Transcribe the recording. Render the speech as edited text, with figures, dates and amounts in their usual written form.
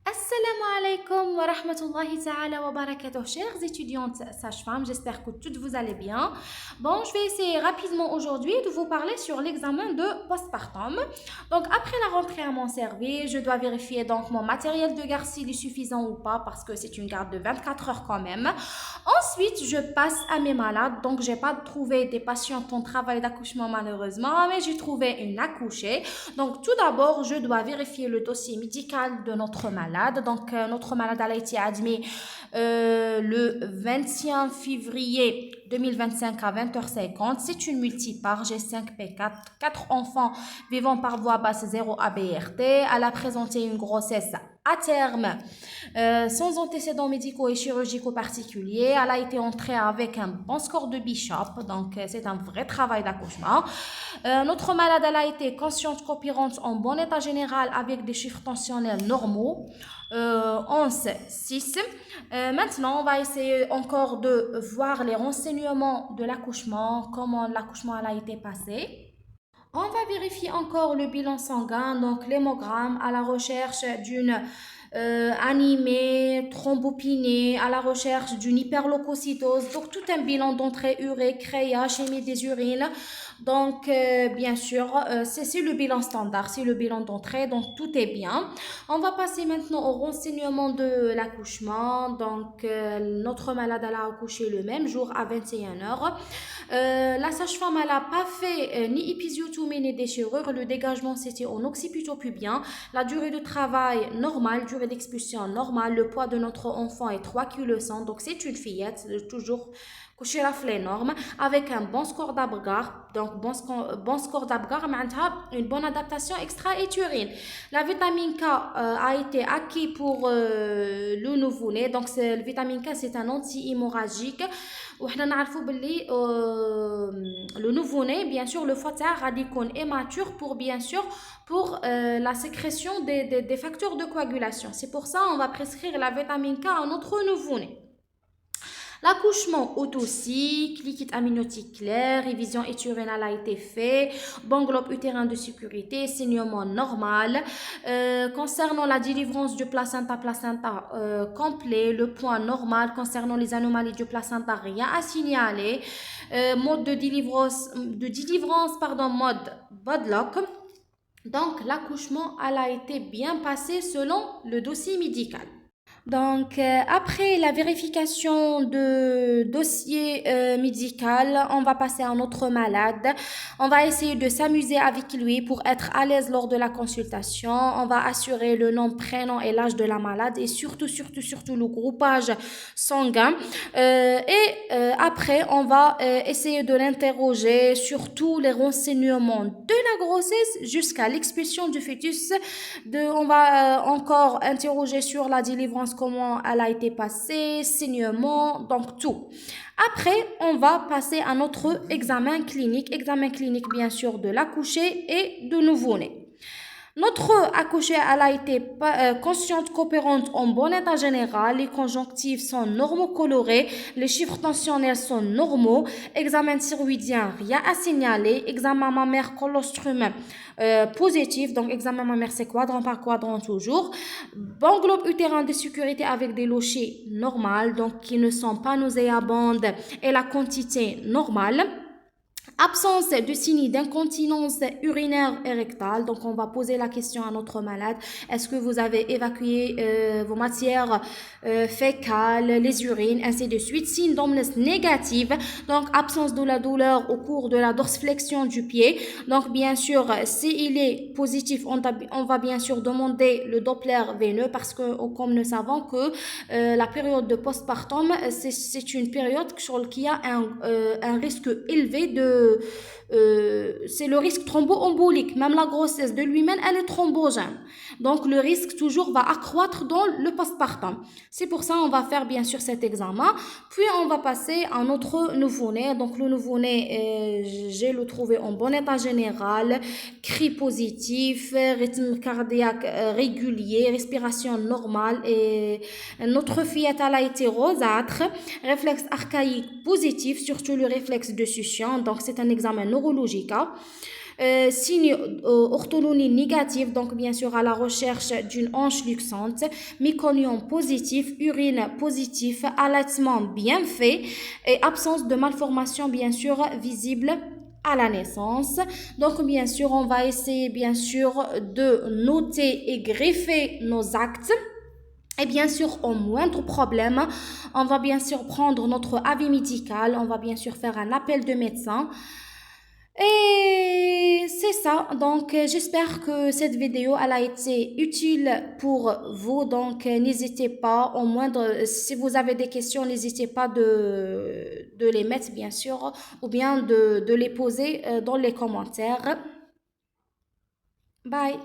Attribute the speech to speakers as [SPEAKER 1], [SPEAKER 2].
[SPEAKER 1] Assalamu alaikum wa rahmatullahi ta'ala wa barakatuh. Chères étudiantes sages-femmes, j'espère que toutes vous allez bien. Bon, je vais essayer rapidement aujourd'hui de vous parler sur l'examen de postpartum. Donc, après la rentrée à mon service, je dois vérifier donc mon matériel de garde s'il est suffisant ou pas parce que c'est une garde de 24 heures quand même. Ensuite, je passe à mes malades. Donc, j'ai pas trouvé des patientes en travail d'accouchement malheureusement, mais j'ai trouvé une accouchée. Donc, tout d'abord, je dois vérifier le dossier médical de notre malade. Donc, notre malade a été admis le 21 février 2025 à 20h50. C'est une multipare G5P4, 4 enfants vivant par voie basse 0 ABRT. Elle a présenté une grossesse à terme, sans antécédents médicaux et chirurgicaux particuliers. Elle a été entrée avec un bon score de Bishop, donc c'est un vrai travail d'accouchement. Notre malade, elle a été consciente, coopérante, en bon état général avec des chiffres tensionnels normaux, 11,6. Maintenant, on va essayer encore de voir les renseignements de l'accouchement, comment l'accouchement a été passé. On va vérifier encore le bilan sanguin, donc l'hémogramme, à la recherche d'une anémie, thrombopénie, à la recherche d'une hyperleucocytose. Donc tout un bilan d'entrée urique, créa, chimie des urines. Donc bien sûr, c'est le bilan standard, c'est le bilan d'entrée, donc tout est bien. On va passer maintenant au renseignement de l'accouchement. Donc notre malade elle a accouché le même jour à 21h. La sage-femme elle n'a pas fait ni épisiotomie ni déchirure. Le dégagement c'était en occipito-pubien. La durée de travail normale, durée d'expulsion normale. Le poids de notre enfant est 3,1 kg. Donc c'est une fillette, toujours coucher les normes, avec un bon score d'Apgar. Donc bon score d'Apgar, une bonne adaptation extra-éturine. La vitamine K a été acquis pour le nouveau-né. Donc le vitamine K c'est un anti-hémorragique. وحنا نعرفوا باللي le nouveau-né bien sûr le foie غادي يكون immature pour bien sûr pour la sécrétion des facteurs de coagulation. C'est pour ça on va prescrire la vitamine K à notre nouveau-né. L'accouchement autocycle, liquide amniotique clair, révision éturinale a été fait, bon globe utérin de sécurité, saignement normal. Concernant la délivrance du placenta complet, le point normal. Concernant les anomalies du placenta, rien à signaler. Mode de délivrance, mode Bodlock. Donc l'accouchement a été bien passé selon le dossier médical. Donc, après la vérification de dossier médical, on va passer à notre malade. On va essayer de s'amuser avec lui pour être à l'aise lors de la consultation. On va assurer le nom, prénom et l'âge de la malade et surtout le groupage sanguin. Après, on va essayer de l'interroger sur tous les renseignements de la grossesse jusqu'à l'expulsion du fœtus. On va encore interroger sur la délivrance, comment elle a été passée, saignement, donc tout. Après, on va passer à notre examen clinique bien sûr de l'accouché et de nouveau-né. Notre accouchée elle a été consciente, coopérante, en bon état général. Les conjonctifs sont normaux colorés. Les chiffres tensionnels sont normaux. Examen thyroïdien, rien à signaler. Examen mammaire, colostrum positif. Donc, examen mammaire, c'est quadrant par quadrant toujours. Bon globe utérin de sécurité avec des lochés normales, donc qui ne sont pas nauséabondes et la quantité normale. Absence de signes d'incontinence urinaire et rectale. Donc, on va poser la question à notre malade. Est-ce que vous avez évacué vos matières fécales, les urines, ainsi de suite. Signe d'omnès négative. Donc, absence de la douleur au cours de la dorsiflexion du pied. Donc, bien sûr, s'il est positif, on va bien sûr demander le Doppler veineux parce que, comme nous savons que la période de postpartum, c'est une période sur laquelle il y a un risque élevé c'est le risque thromboembolique. Même la grossesse de lui-même, elle est thrombogène. Donc, le risque toujours va accroître dans le postpartum. C'est pour ça on va faire bien sûr cet examen. Puis, on va passer à notre nouveau-né. Donc, le nouveau-né, j'ai le trouvé en bon état général, cri positif, rythme cardiaque régulier, respiration normale. Et notre fillette, elle a été rosâtre, réflexe archaïque positif, surtout le réflexe de succion. Donc, c'est un examen neurologique. Signe orthogonal négatif, donc bien sûr à la recherche d'une hanche luxante, méconium positif, urine positif, allaitement bien fait et absence de malformation bien sûr visible à la naissance. Donc bien sûr, on va essayer bien sûr de noter et greffer nos actes. Et bien sûr, au moindre problème, on va bien sûr prendre notre avis médical, on va bien sûr faire un appel de médecin. Et c'est ça. Donc, j'espère que cette vidéo elle a été utile pour vous. Donc, n'hésitez pas, au moindre, si vous avez des questions, n'hésitez pas de les mettre, bien sûr, ou bien de les poser dans les commentaires. Bye.